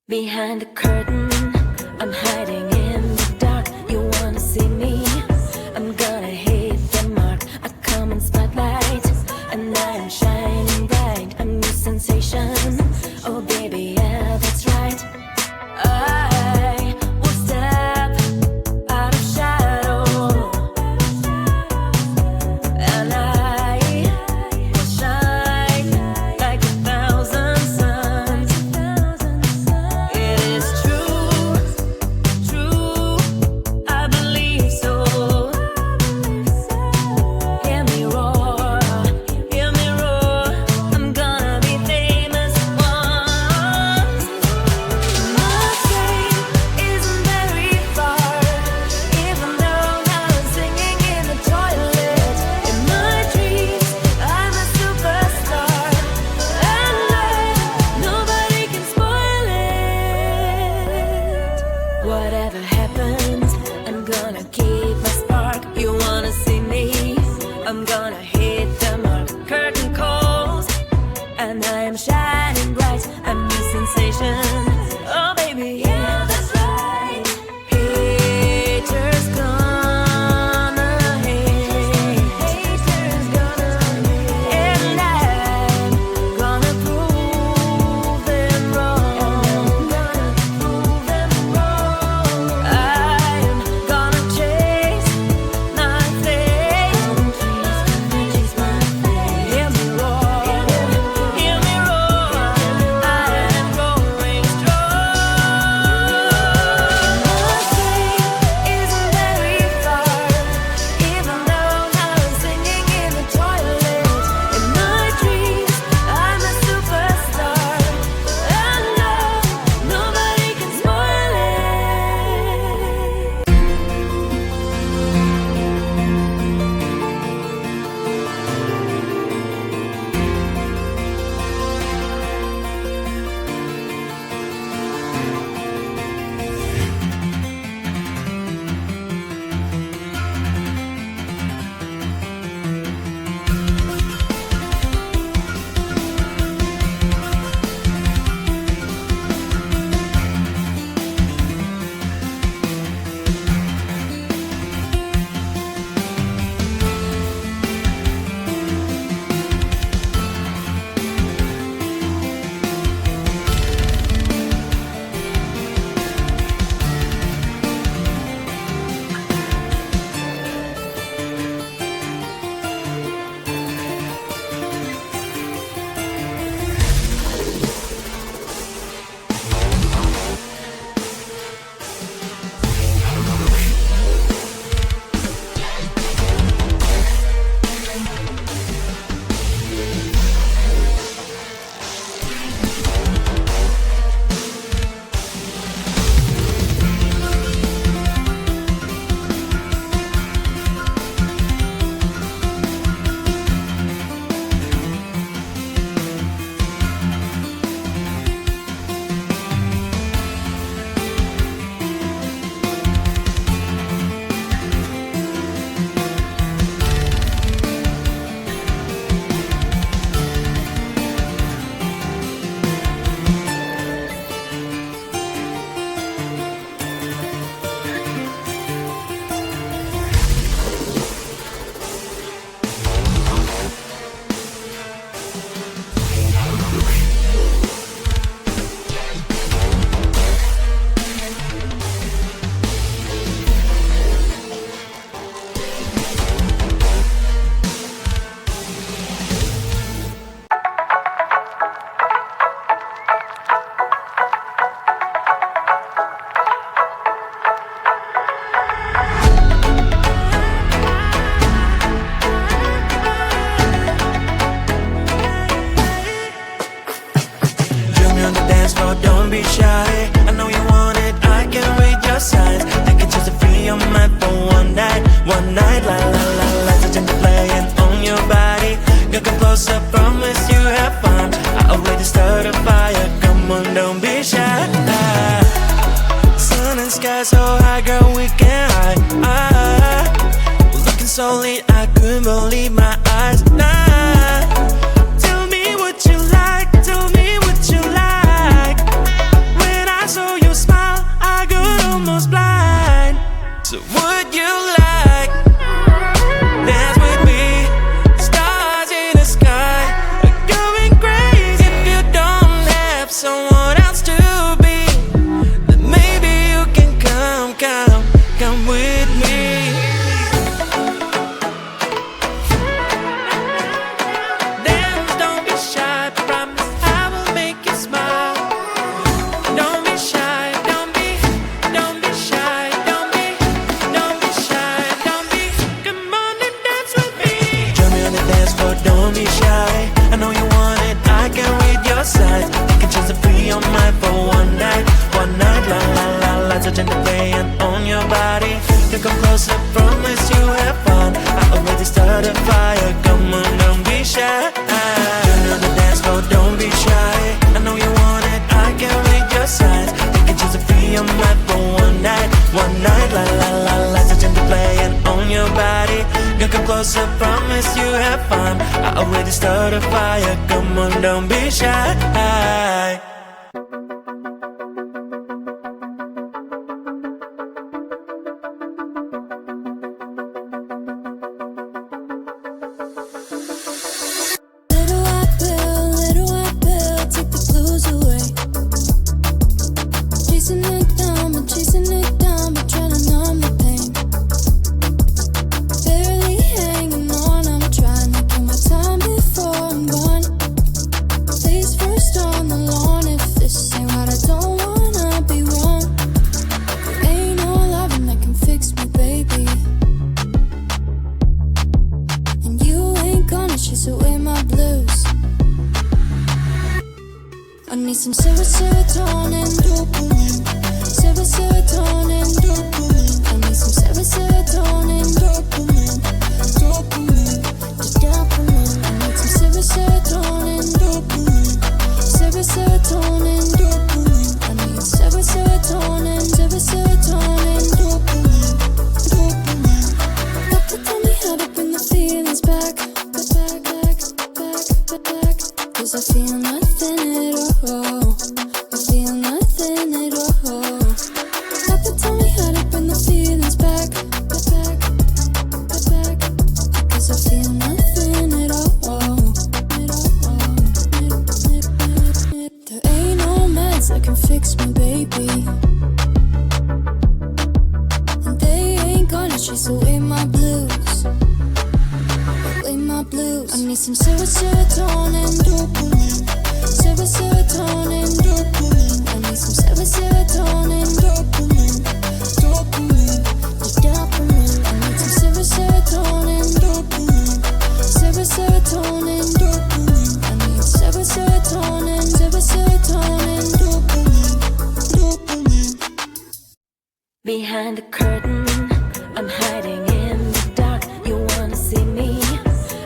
Behind the curtain, I'm hiding in the dark. You wanna see me? I'm gonna hit the mark. A common spotlight, and I'm shining bright. A new sensation. Oh baby, yeah, that's right. I will step out of shadow, and I will shine like 1,000 suns. It is true, true, I believe so. Hear me roar, I'm gonna be famous once. My fame isn't very far, even though I was singing in the toilet. In my dreams, I'm a superstar, and nobody can spoil it. Whatever happens, I'm gonna keep my spark. You wanna see me? I'm gonna hit the mark. Curtain calls, and I am shining bright. A new sensation. Oh baby, yeah, that's right. Haters gonna hate. Haters gonna hate. And I'm gonna prove them wrong. I'm gonna chase my fame. Hear me roar, I am growing strong. My fame isn't very far, even though I was singing in the toilet. In my dreams, I'm a superstar, and nobody can spoil it. Join me on the dance floor, don't be shy. I know you want it, I can read your signs. Take it just to free your mind for one night, la la la la. Touch and playing on your body. You come closer, promise you have fun. I already started a fire, come on, don't be shy. Sun and sky so high, girl, we can hide. Looking so lit, I couldn't believe my eyes. Tell me what you like, tell me what you like. When I lights are gently playing on your body. You come closer, promise you have fun. I already started a fire, come on, don't be shy. Turn on the dance floor, don't be shy. I know you want it, I can read your signs. You can choose to free your mind for one night. La la la, lights are gently playing on your body. You come closer, promise you have fun. I already started a fire, come on, don't be shy. Some serotonin, dopamine. Serotonin, dopamine. I need some serotonin, dopamine. Dopamine, just dopamine. I need some serotonin, dopamine. Serotonin, dopamine. I need serotonin, dopamine. Dopamine. Doctor, tell me how to bring the feelings back. Back. 'Cause I feel nothing at all. I feel nothing at all. Doctor, tell me how to bring the feelings back. Because I feel nothing at all. There ain't no meds that can fix me, baby. And they ain't gonna chase away my blues. Away my blues. I need some serotonin, dopamine. Serotonin, dopamine. I need some serotonin, dopamine. Dopamine, just dopamine. I need some serotonin, dopamine. Serotonin, dopamine. I need serotonin, dopamine. Behind the curtain, I'm hiding in the dark. You wanna see me?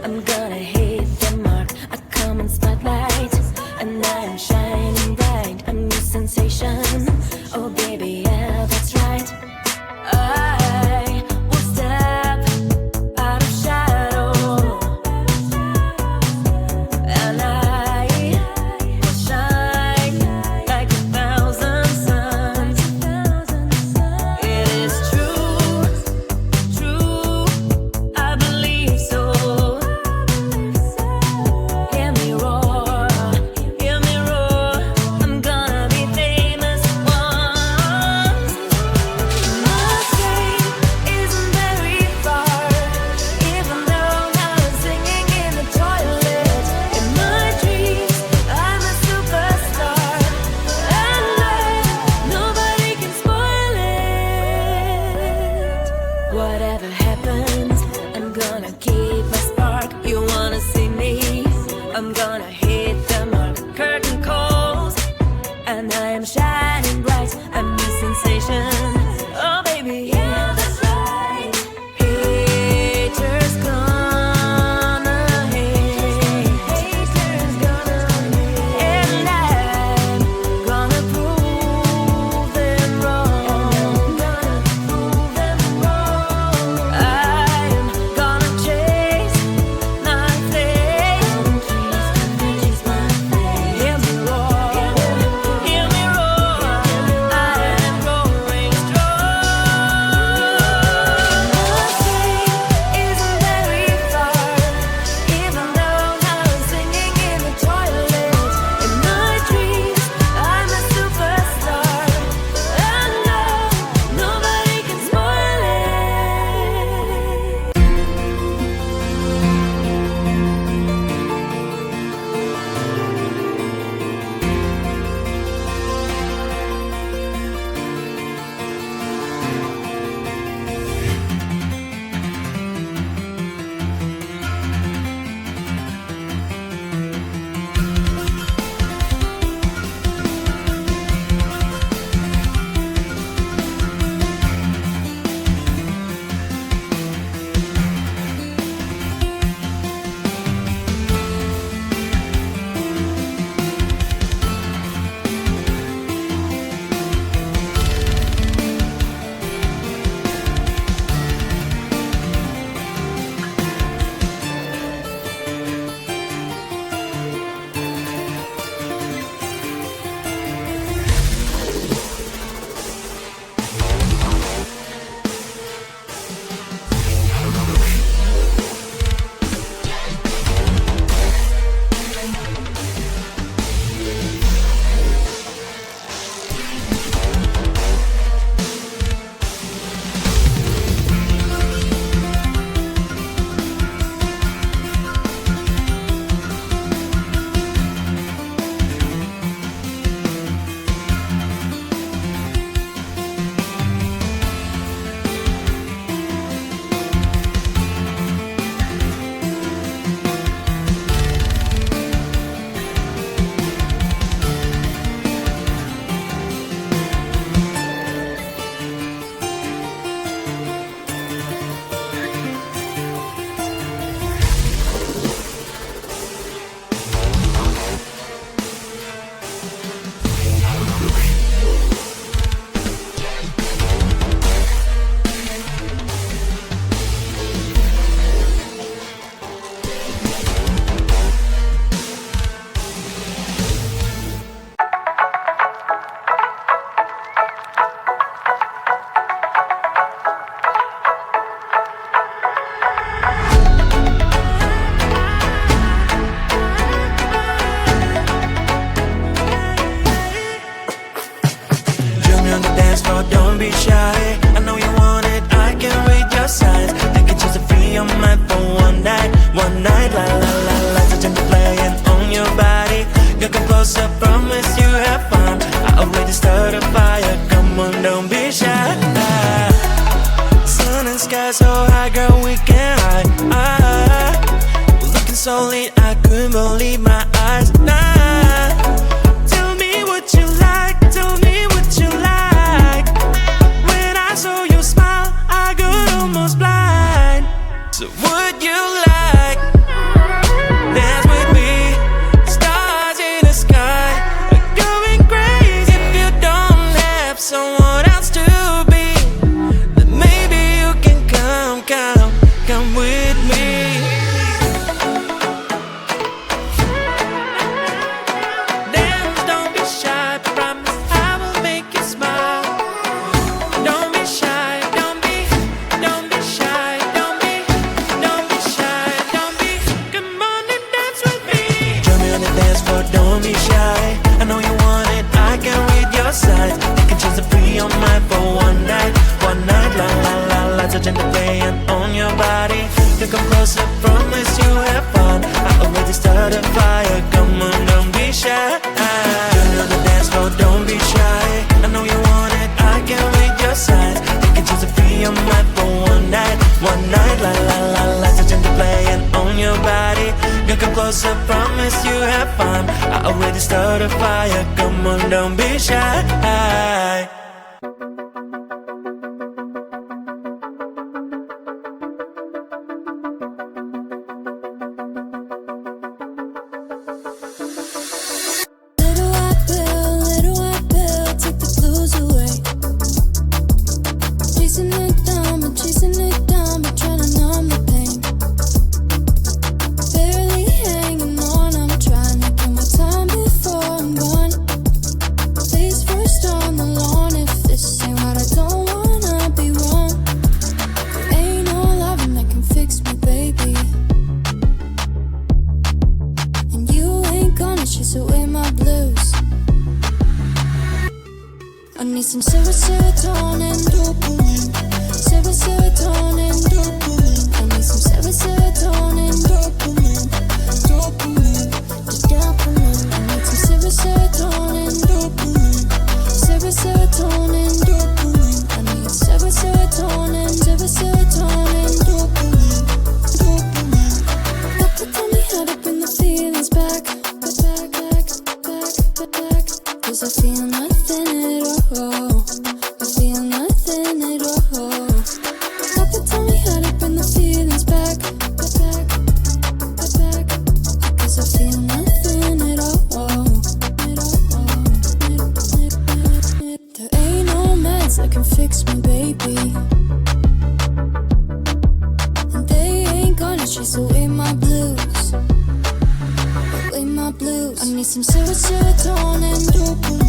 I'm gonna hit the mark. A common spotlight, and I am shining bright. A new sensation. Oh baby, yeah, that's right. I will step out of shadow, and I will shine like 1,000 suns. It is true, I believe so. Hear me roar, I'm gonna be famous once. My fame isn't very far, even though now I'm singing in the toilet. In my dreams, I'm a superstar, and nobody can spoil it. Whatever happens, I'm gonna keep my spark. You wanna see me? I'm gonna hit the mark. Curtain calls, and I am shining bright. I'm a sensation. Oh baby, yeah, that's right. Haters gonna hate. And I'm gonna prove them wrong. I'm gonna chase my fame. Hear me roar, I am roar. dance floor, don't be shy. I know you want it, I can read your signs. Taking chances to free your mind for one night, la la la la. Lights are playing on your body. You come closer, promise you have fun. I already started a fire, come on, don't be shy. Sun and sky so high, girl, we can hide. We're looking so lit, I couldn't believe my eyes. Nah, tell me what you like, tell me what you like. When I saw your smile, I got almost blind. So would you like dance with me? Stars in the sky, going crazy. If you don't have someone else to be, then maybe you can come with me. Dance, don't be shy, promise I will make you smile. Don't be shy, don't be shy, don't be shy, don't be. Come on and dance with me. Join me on the dance floor, don't be shy. I know you want it, I can read your signs. Taking chances to free your mind for one night, la la la. Lights are gently playing on your body. You come closer, promise you have fun. I already started a fire, come on, don't be shy. Join me on the dance floor, don't be shy. I know you want it, I can read your signs. Taking chances to free your mind for one night, la la la. Lights are gently playing on your body. You come closer, promise you have fun. I already started a fire, come on, don't be shy. Little white pill, take the blues away. Chasing it down, but trying to numb the pain. Barely hanging on, I'm trying to kill my time before I'm gone. Please first on the lawn, if this ain't right, I don't wanna be wrong. There ain't no loving that can fix me, baby. And you ain't gonna chase away my blues. I need some serotonin, dopamine. Serotonin, dopamine. I need some serotonin, dopamine. Dopamine, dopamine. I need some serotonin, dopamine. Serotonin, dopamine. I need serotonin, dopamine. Dopamine. Doctor told me how to bring the feelings back. Cause I feel nothing at all. I feel nothing at all. Doctor told me how to bring the feelings back. Cause I feel nothing at all. There ain't no meds that can fix me, baby. And they ain't gonna chase away my blues. Away my blues. I need some serotonin, dopamine.